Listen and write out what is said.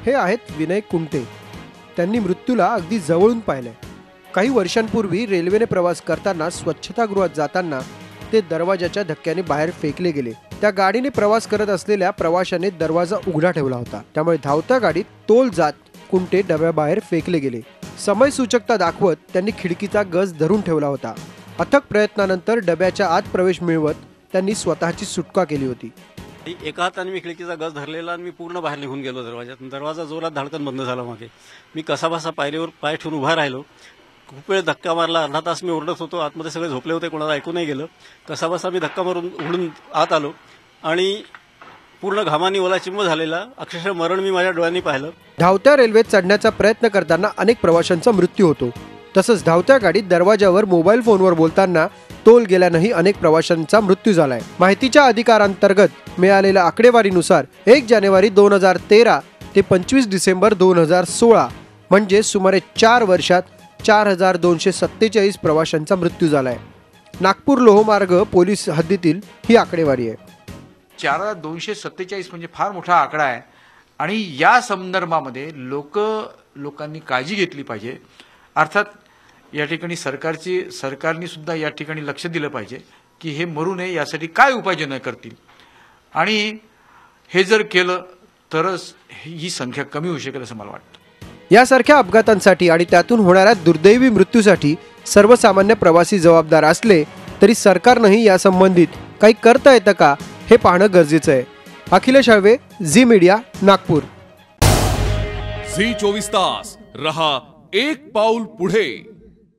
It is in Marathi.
हे आहेत विनय कुंटे। त्यांनी मृत्यूला अगदी जवळून पाहिलंय। काही वर्षांपूर्वी रेल्वेने प्रवास करताना स्वच्छतागृहात जाताना ते दरवाजाच्या धक्क्याने बाहेर फेकले गेले। त्या गाडीने प्रवास करत असलेल्या प्रवाशाने दरवाजा उघडा ठेवला होता, त्यामुळे धावत्या गाडीत तोल जात कुंटे डब्याबाहेर फेकले गेले। समय सूचकता दाखवत त्यांनी खिडकीचा गज धरून ठेवला होता। अथक प्रयत्नानंतर डब्याच्या आत प्रवेश मिळवत त्यांनी स्वतःची सुटका केली होती। एका हाताने मी खिडकीचा गज धरलेला आणि मी पूर्ण बाहेर निघून गेलो दरवाजात। दरवाजा जोरात धडकन बंद झाला मागे। मी कसाबसा पायरीवर पाय ठेवून उभा राहिलो। खूप वेळ धक्का मारला, अर्धा तास मी ओरडत होतो। आतमध्ये सगळे झोपले होते, कोणाला ऐकू नाही गेलं। कसाबसा मी धक्का मारून उघडून आत आलो आणि पूर्ण घामानी ओलाचिंब झालेला अक्षरशः मरण मी माझ्या डोळ्यांनी पाहिलं। धावत्या रेल्वेत चढण्याचा प्रयत्न करताना अनेक प्रवाशांचा मृत्यू होतो। तसंच धावत्या गाडीत दरवाजावर मोबाईल फोनवर बोलताना तोल गेल्यानेही अनेक प्रवाशांचा मृत्यू झालाय। माहितीच्या अधिकारांतर्गत मिळालेल्या आकडेवारीनुसार 1 जानेवारी 2013 ते 25 डिसेंबर 2016 म्हणजे सुमारे 4 वर्षात 4247 प्रवाशांचा मृत्यू झालाय। नागपूर लोहमार्ग पोलीस हद्दीतील ही आकडेवारी आहे। 4247 म्हणजे फार मोठा आकडा आहे आणि या संदर्भामध्ये लोकांनी काळजी घेतली पाहिजे। अर्थात या ठिकाणी सरकारने सुद्धा या ठिकाणी लक्ष दिलं पाहिजे की हे मरू नये यासाठी काय उपाययोजना करतील आणि हे जर केलं तरच ही संख्या कमी होऊ शकेल असं मला वाटतं। यासारख्या अपघातांसाठी आणि त्यातून होणाऱ्या दुर्दैवी मृत्यूसाठी सर्वसामान्य प्रवासी जबाबदार असले तरी सरकारनेही या संबंधित काही करता येतं का हे पाहणं गरजेचं आहे। अखिलेश हळवे, झी मीडिया, नागपूर। झी 24 तास रहा एक पाऊल पुढे।